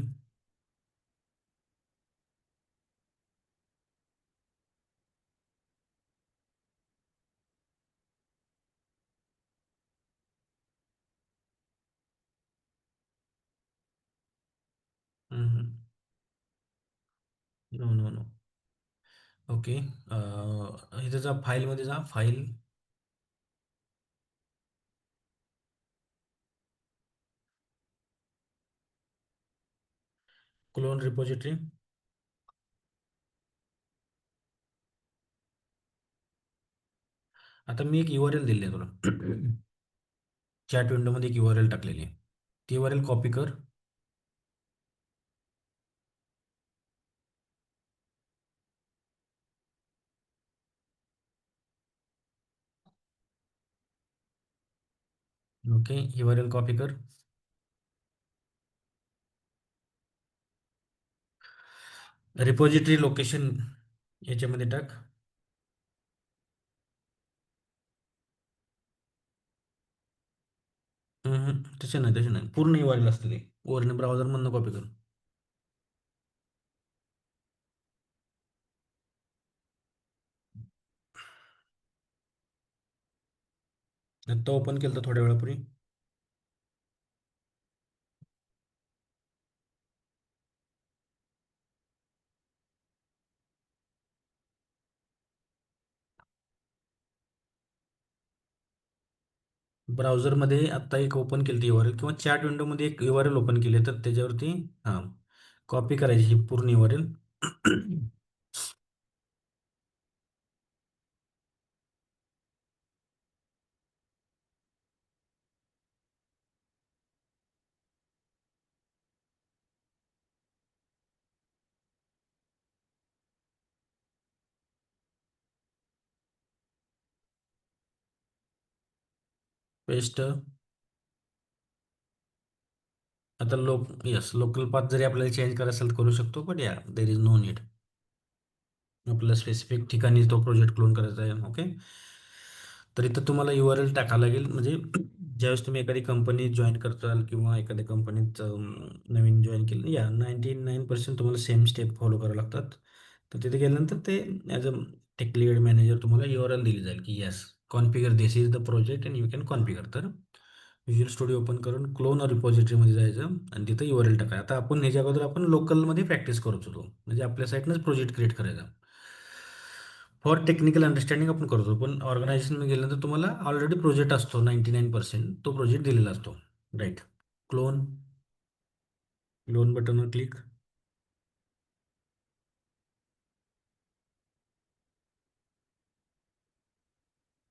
No no no. ओके. इथं जा, फाईलमध्ये जा, फाईल. Clone repository. आता मी एक URL दिली आहे तुला. चॅट विंडोमध्ये एक URL टाकलेली आहे. ती URL कॉपी कर. ओके, URL कॉपी कर. रिपॉझिटरी लोकेशन याच्यामध्ये टाक. तसे नाही पूर्ण URL असते ते. वरनं ब्राउझरमधनं कॉपी कर. आता ओपन केलं तर थोड्या वेळापूर्वी. ब्राउझरमध्ये आत्ता एक ओपन केली ती URL, किंवा चॅट विंडोमध्ये एक URL ओपन केली तर त्याच्यावरती हां कॉपी करायची ही पूर्ण URL. पेस्ट. आता यस, लोकल पाथ जरी आपल्याला चेंज करायचं असेल तर करू शकतो, बट या देर इज नो नीड. आपल्याला स्पेसिफिक ठिकाणी तो प्रोजेक्ट क्लोन करायचा आहे. ओके. तर इथं तुम्हाला URL टाकावं लागेल, म्हणजे ज्यावेळेस तुम्ही एखादी कंपनी जॉईन करताल किंवा एखाद्या कंपनीत नवीन जॉईन केलं, या 99% तुम्हाला सेम स्टेप फॉलो करावं लागतात. तर तिथे गेल्यानंतर ते as a tech lead manager तुम्हाला URL दिली जाईल की yes, configure this is the project and you can configure. तर व्हिज्युअल स्टुडिओ ओपन करून क्लोन रिपॉझिटरीमध्ये जायचं आणि तिथं URL टाका. आता आपण ह्याच्या अगोदर आपण लोकलमध्ये प्रॅक्टिस करत होतो, म्हणजे आपल्या साईडनंच प्रोजेक्ट क्रिएट करायचा. फॉर टेक्निकल अंडरस्टँडिंग आपण करतो, पण ऑर्गनायझेशनमध्ये गेल्यानंतर तुम्हाला ऑलरेडी प्रोजेक्ट असतो 99%, तो प्रोजेक्ट दिलेला असतो. राईट. क्लोन. क्लोन बटनवर click.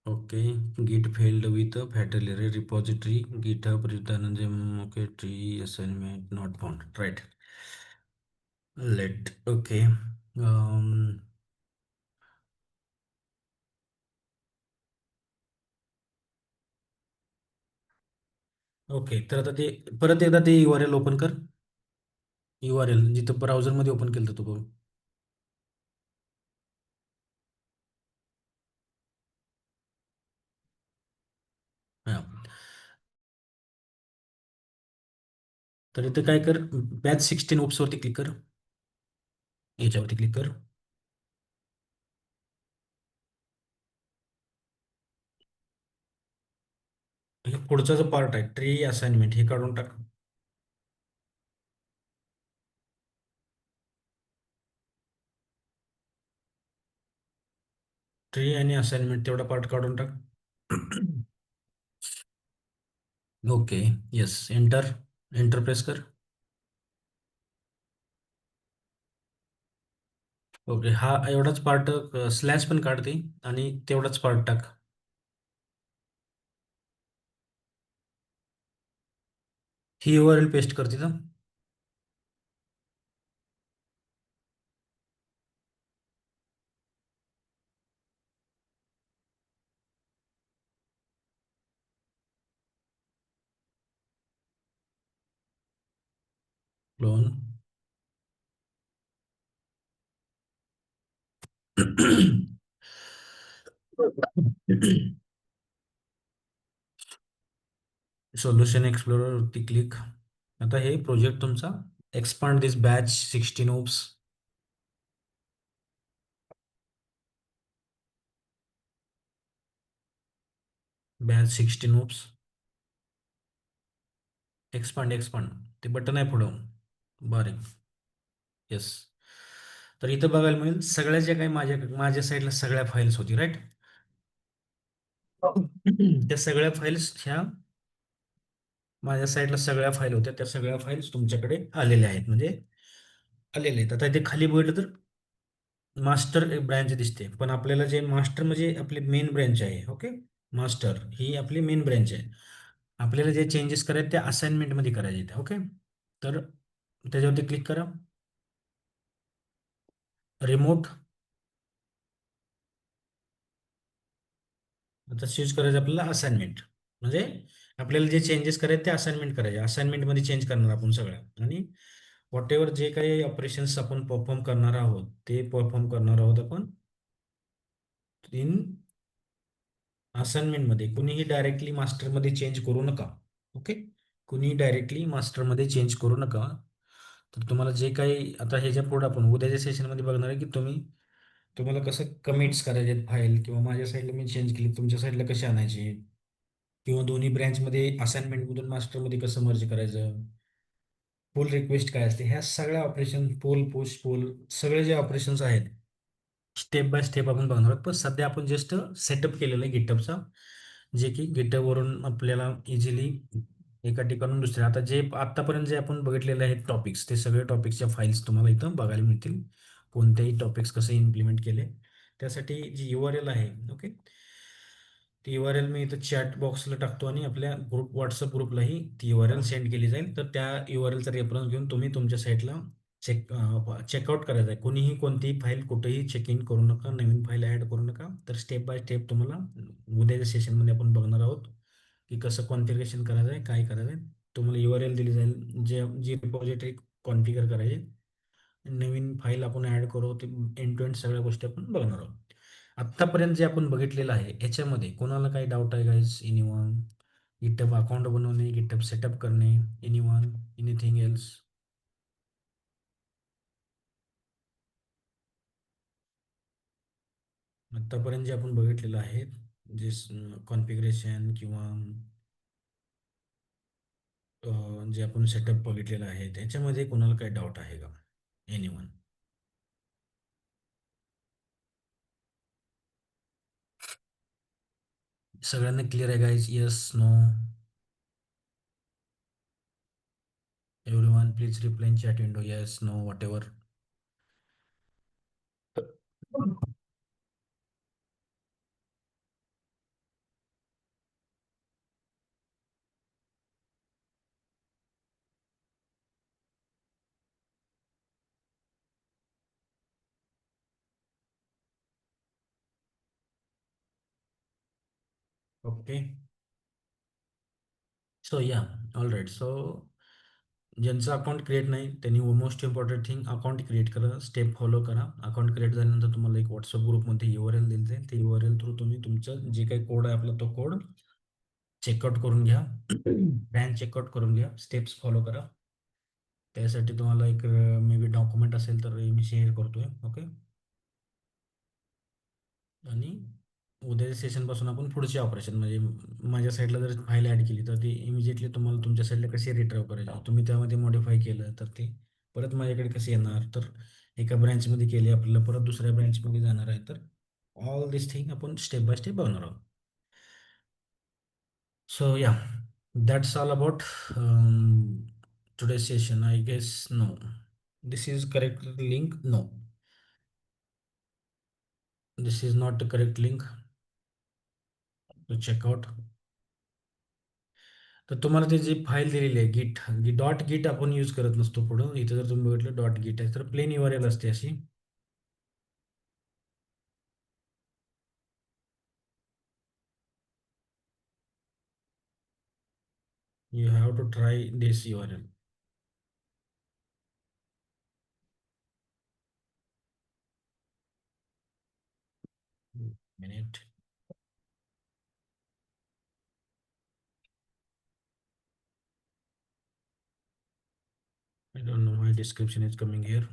Okay. Git failed with fatal error repository GitHub return okay tree assignment not found. Right. Let. Okay. Okay, तर आता ते परत एकदा ते URL ओपन कर. URL जिथं ब्राउझरमध्ये ओपन केलं होतं तू बघ. हां. तर इथं काय कर, बॅच 16 ओप्सवरती क्लिक कर. याच्यावरती क्लिक कर. हे पुढचा जो पार्ट आहे ट्री असाइनमेंट हे काढून टाक. ट्री आणि असाइनमेंट तेवढा पार्ट काढून टाक. Okay. Yes. Enter. Enter press कर. ओके, हा एवढाच पार्ट स्लॅश पण काढते आणि तेवढाच पार्ट टाक. ही URL पेस्ट कर तिथं. क्लोन. सोल्युशन एक्सप्लोररवरती क्लिक. आता हे प्रोजेक्ट तुमचा expand this batch 16 ops. Batch 16 ops. Expand expand ते बटन आहे पुढं बारीक. येस. तर इथं बघायला मिळेल सगळ्या ज्या काही माझ्या साईडला सगळ्या फाईल्स होती, राईट. त्या सगळ्या फाईल्स ह्या माझ्या साईडला सगळ्या फाईल होत्या, त्या सगळ्या फाईल्स तुमच्याकडे आलेल्या आहेत, म्हणजे आलेले आहेत. आता इथे खाली बघितलं तर मास्टर एक ब्रँच दिसते, पण आपल्याला जे मास्टर म्हणजे आपली मेन ब्रँच आहे. ओके. मास्टर ही आपली मेन ब्रँच आहे. आपल्याला जे चेंजेस करायचे ते असाइनमेंटमध्ये करायचे आहेत. ओके. तर त्याच्यावरती क्लिक करा. रिमोट. आता चूज करायचं आपल्याला असाइनमेंट, म्हणजे आपल्याला जे चेंजेस करायचे ते असाइनमेंट करायचे. असाइनमेंटमध्ये चेंज करणार आपण सगळ्या, आणि व्हॉट एव्हर जे काही ऑपरेशन्स आपण परफॉर्म करणार आहोत ते परफॉर्म करणार आहोत आपण इन असाइनमेंटमध्ये. कुणीही डायरेक्टली मास्टरमध्ये चेंज करू नका. ओके. कुणीही डायरेक्टली मास्टरमध्ये चेंज करू नका. तर तुम्हाला जे काही आता ह्याच्या पुढे आपण उद्याच्या सेशनमध्ये बघणार आहे की तुम्हाला कसं कमिट्स करायचे आहेत फाईल, किंवा माझ्या साईडला मी चेंज केली तुमच्या साईडला कसे आणायचे, किंवा दोन्ही ब्रँचमध्ये असाइनमेंटमधून मास्टरमध्ये कसं मर्ज करायचं, पुल रिक्वेस्ट काय असते, ह्या सगळ्या ऑपरेशन पुल पुश पुल सगळे जे ऑपरेशन्स आहेत स्टेप बाय स्टेप आपण बघणार आहोत. पण सध्या आपण जस्ट सेटअप केलेलं आहे गिटहबचा, जे की गिटहबवरून आपल्याला इझिली एका ठिकाणून दुसऱ्या, आता जे आतापर्यंत जे आपण बघितलेले आहेत टॉपिक्स, ते सगळे टॉपिक्सच्या फाईल्स तुम्हाला इथं बघायला मिळतील. कोणतेही टॉपिक्स कसे इम्प्लिमेंट केले त्यासाठी जी URL आहे. ओके. ती URL मी इथं चॅट बॉक्सला टाकतो आणि आपल्या व्हॉट्सअप ग्रुपलाही ती URL सेंड केली जाईल. तर त्या URLचा रेफरन्स घेऊन तुम्ही तुमच्या साईटला चेकआउट करायचं आहे. कोणीही कोणतीही फाईल कुठेही चेक इन करू नका, नवीन फाईल ॲड करू नका. तर स्टेप बाय स्टेप तुम्हाला उद्याच्या सेशनमध्ये आपण बघणार आहोत की कसं कॉन्फिगरेशन करायचं आहे, काय करायचं आहे. तुम्हाला URL दिली जाईल जी रिपॉझिटरी कॉन्फिगर करायची, नवीन फाईल आपण ॲड करू, ते एंड टू एंड सगळ्या गोष्टी आपण बघणार आहोत. आत्तापर्यंत जे आपण बघितलेलं आहे याच्यामध्ये कोणाला काही डाऊट आहे गाईज? एनीवन? गिटहब अकाउंट बनवणे, गिटहब सेटअप करणे, एनीवन, एनिथिंग एल्स? आत्तापर्यंत जे आपण बघितलेलं आहे, जे कॉन्फिगरेशन किंवा जे आपण सेटअप बघितलेलं आहे त्याच्यामध्ये कोणाला काही डाऊट आहे का? एनीवन? सगळ्यांना क्लियर आहे guys? Yes, no? Everyone please reply in chat window, yes, no, whatever. Okay. So yeah, all right. So ज्यांचं अकाउंट क्रिएट नाही त्यांनी most important thing account create करा, स्टेप फॉलो करा. अकाउंट क्रिएट झाल्यानंतर तुम्हाला एक व्हॉट्सअप ग्रुपमध्ये URL दिली जाईल. ते URL थ्रू तुम्ही तुमचं जे काही कोड आहे आपला तो कोड चेकआउट करून घ्या. ब्रँच चेकआउट करून घ्या, स्टेप्स फॉलो करा. त्यासाठी तुम्हाला एक मे बी डॉक्युमेंट असेल तर मी शेअर करतोय. ओके. आणि उद्याच्या सेशनपासून आपण पुढचे ऑपरेशन म्हणजे माझ्या साईडला जर फाईल ॲड केली तर ती इमिजिएटली तुम्हाला तुमच्या साईडला कशी रिट्राईव्ह करायची, तुम्ही त्यामध्ये मॉडिफाय केलं तर ते परत माझ्याकडे कसे येणार, तर एका ब्रँचमध्ये केले आपल्याला परत दुसऱ्या ब्रँचमध्ये जाणार आहे, तर ऑल दिस थिंग आपण स्टेप बाय स्टेप बनवणार आहोत. So yeah, that's all about today session. I guess no, this is correct link. No, this is not the correct link to checkout. तर तुम्हाला ती जी फाईल दिलेली आहे डॉट गिट आपण यूज करत नसतो पुढं. इथं जर तुम्ही बघितलं डॉट गिट आहे तर प्लेन URL असते अशी. You have to try this URL. Minute. I don't know why description is coming here.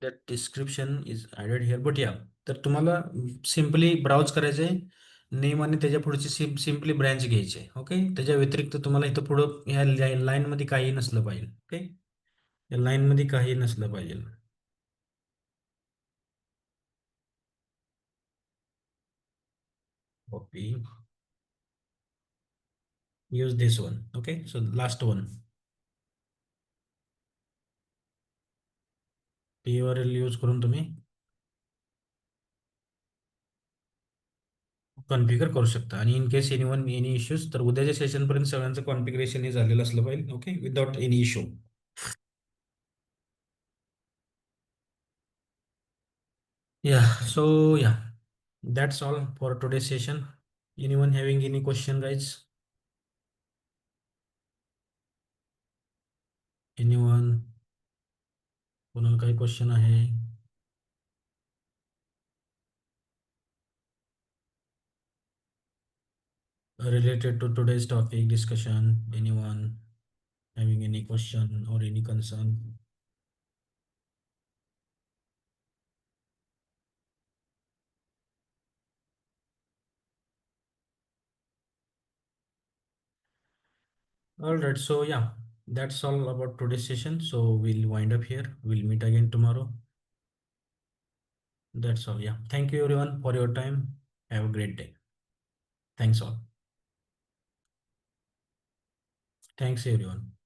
That description is added here, but yeah. तर तुम्हाला सिम्पली ब्राउज करायचं आहे, नेम आणि त्याच्या पुढची सिम्पली ब्रँच घ्यायची आहे. ओके. त्याच्या व्यतिरिक्त तुम्हाला इथं पुढं ह्या लाईनमध्ये काही नसलं पाहिजे. ओके. या लाईनमध्ये काही नसलं पाहिजे. Copy. use this one. Okay, so last one, URL use करून तुम्ही कॉन्फिगर करू शकता. आणि इन केस एनी इश्यूज, तर उद्याच्या सेशन पर्यंत सगळ्यांचं कॉन्फिगरेशन हे झालेलं असलं पाहिजे. Okay, without any issue. या, so yeah, that's all for today session. Anyone having any question guys? Anyone? कोणाला काही क्वेश्चन आहे? Related to today's topic discussion, anyone having any question or any concern? All right, so yeah, that's all about today's session. So we'll wind up here. We'll meet again tomorrow. That's all. Yeah. Thank you everyone for your time. Have a great day. Thanks all. Thanks everyone.